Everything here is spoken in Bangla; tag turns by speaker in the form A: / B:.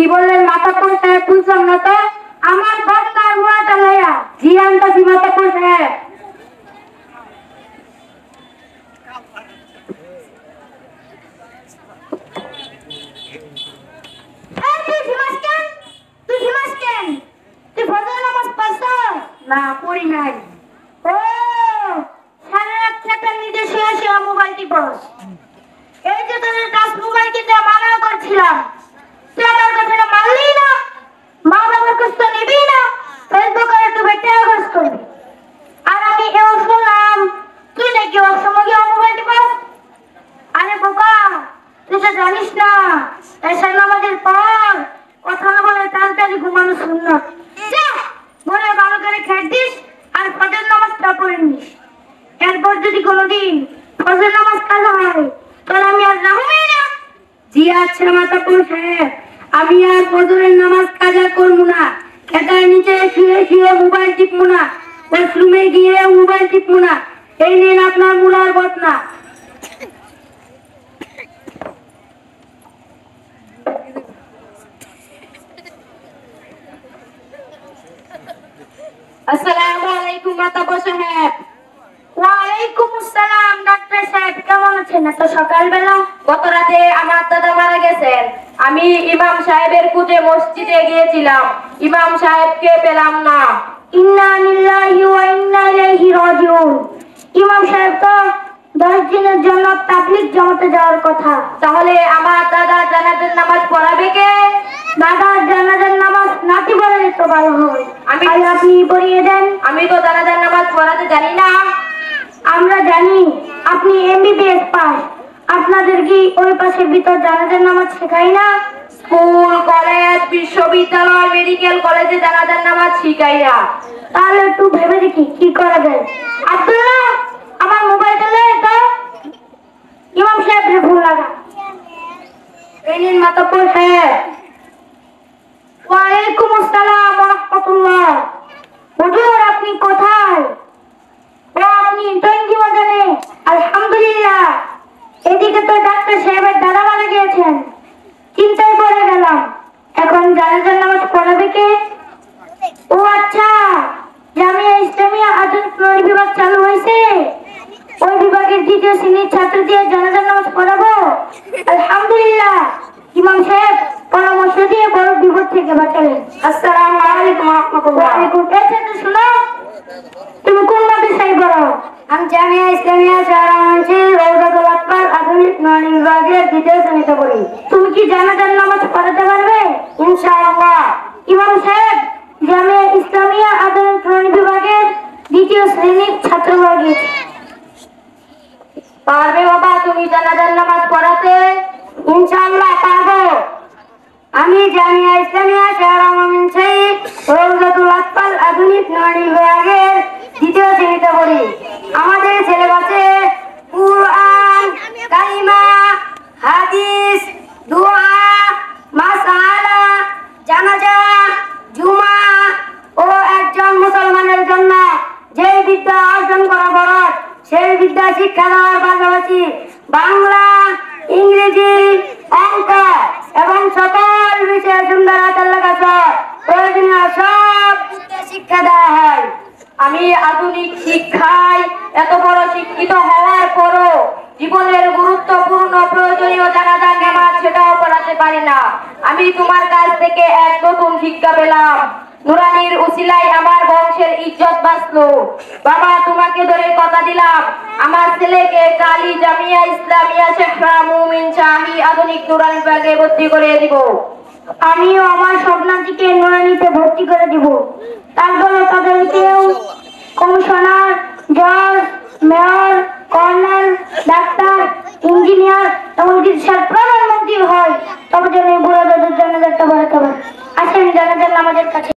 A: কি বললেন মাতাপুর সাহেব? বুঝলাম না তো। আমার বক্তার মুড়াটা লইয়া জিয়ানটা কি মাতাপুর সাহেব? না পড়ি নাই। ও সারা রাত খেতার নিজে শুয়ে শুয়ে মোবাইল টিপস। এই যে তোদের কাজ মোবাইল কিনতে মানা করছিলাম, তুই আমার কথাটা মানলি না। মা বাবার কাছ তো নিবি না, ফেসবুকে একটু বেটে খরচ করবি। আর আমি এও শুনলাম তুই নাকি অসময় মোবাইল টিপস। আরে বোকা, তুই তো জানিস না এশার নামাজের পর কথা না বলে তাড়াতাড়ি ঘুমানো সুন্নত। বলে ভালো করে খেয়ে দিস আর ফজর নামাজটা পড়ে নিস। এরপর যদি কোনোদিন ফজর নামাজ কাজা হয় তাহলে আমি আর রাখবই না। জি আচ্ছা মাতাপুর সাহেব, আমি আর ফজরের নামাজ কাজা করবো না। খেতার নিচে শুয়ে শুয়ে মোবাইল টিপবো না, ওয়াশরুমে গিয়ে মোবাইল টিপবো না। এই নিন আপনার মুলার বদনা। আসসালামু আলাইকুম মাতাপুর সাহেব। ওয়ালাইকুম আসসালাম ডাক্তার সাহেব, কেমন আছেন? এত সকালবেলা?
B: গত রাতে আমার দাদা মারা গেছেন। আমি ইমাম সাহেবের খুঁজে মসজিদে গিয়েছিলাম, ইমাম সাহেবকে পেলাম না।
A: ইন্না লিল্লাহি ওয়া ইন্না ইলাইহি রাজিউন। ইমাম সাহেব তো 10 দিনের জন্য তাবলীগ জমাতে যাওয়ার কথা।
B: তাহলে আমার দাদার জানাজার নামাজ পড়াবে কে?
A: দাদার জানাজার নামাজ নাতি পড়ালে তো ভালো হয়। আপনি পড়িয়ে দেন।
B: আমি তো জানাজার নামাজ পড়াতে জানি না।
A: আমরা জানি আপনি এমবিবিএস পাস। আপনাদের কি ওই পাশের ভিতর জানাজার নামাজ শেখায় না?
B: স্কুল, কলেজ, বিশ্ববিদ্যালয়, মেডিকেল কলেজে জানাজার নামাজ শিখাই না।
A: তাহলে একটু ভেবে দেখি কি করা যায়। আব্দুল্লাহ, আমার মোবাইলটা লয়ে তো ইমাম সাহেবের ফোন লাগা। এই নিন মাতাপুর সাহেব। ওয়ালাইকুম আসসালাম ওয়া রাহমাতুল্লাহ। হুজুর আপনি কোথায়? ও আপনি টঙ্গী বাজারে? আলহামদুলিল্লাহ। এদিকে তো ডাক্তার সাহেবের দাদা মারা গিয়েছেন, চিন্তায় পড়ে গেলাম। এখন জানাজার নামাজ পড়াবে কে? ও আচ্ছা, জামিয়া ইসলামিয়া আধুনিক নড়ি বিভাগ চালু হয়েছে, ওই বিভাগের 2য় শ্রেণীর ছাত্র দিয়ে জানাজার নামাজ পড়াবো। আলহামদুলিল্লাহ, ইমাম সাহেব পরামর্শ দিয়ে বড় বিপদ থেকে বাঁচালেন। আসসালামু আলাইকুম ওয়া রাহমাতুল্লাহ। ওয়ালাইকুম। আচ্ছা শোনো, তুমি কোন মাদ্রাসায় পড়ো? আমি জামিয়া ইসলামিয়া শাহরামগঞ্জে রওজাতুল আতফাল আধুনিক নড়ি বিভাগের 2য় শ্রেণীতে পড়ি। তুমি কি জানাজার নামাজ পড়াতে পারবে? ইনশাআল্লাহ। ইমাম সাহেব জামিয়া ইসলামিয়া আধুনিক নড়ি বিভাগের 2য় শ্রেণীর ছাত্র হয়ে
B: পারবে বাবা তুমি জানাজার নামাজ পড়াতে?
A: ইনশাআল্লাহ পারবো। আমি জামিয়া ইসলামিয়া শাহরামগঞ্জে রওজাতুল আতফাল আধুনিক নড়ি বিভাগের 2য় শ্রেণীতে পড়ি। আমাদের সিলেবাসে কুরআন, কালিমা, হাদিস, দোয়া, মাসআলা, জানাজা, জুমা ও একজন মুসলমানের জন্য যে বিদ্যা অর্জন করা ফরজ সেই বিদ্যা শিক্ষা দেওয়ার পাশাপাশি বাংলা, ইংরেজি, অঙ্ক এবং সকল বিষয়ে সুন্দর আচার লেখা প্রয়োজনীয় সব বিদ্যা শিক্ষা দেওয়া হয়।
B: আমি আধুনিক শিক্ষায় এত বড় শিক্ষিত হওয়ার পরও জীবনের গুরুত্বপূর্ণ প্রয়োজনীয় জানাজার নামাজ সেটাও পড়াতে পারি না। আমি তোমার কাছ থেকে এক নতুন শিক্ষা পেলাম। নুরানির উসিলায় আমার বংশের ইজ্জত বাঁচলো। বাবা তোমাকে ধরে কথা দিলাম, আমার ছেলেকে কালী জামিয়া ইসলামিয়া শেখরা মুমিন শাহী আধুনিক নুরানি বিভাগে ভর্তি করে দিব।
A: আমিও আমার স্বপ্নাটিকে নুরানিতে ভর্তি করে দিব। তারপরে তাদেরকেও কমিশনার, জজ, মেয়র, কর্নেল, ডাক্তার, ইঞ্জিনিয়ার এমনকি প্রধানমন্ত্রী হয়, তবে যেন এই বুড়ো দাদুর জানাজারটা পড়াতে পারে। আসেন জানাজার নামাজের কাছে।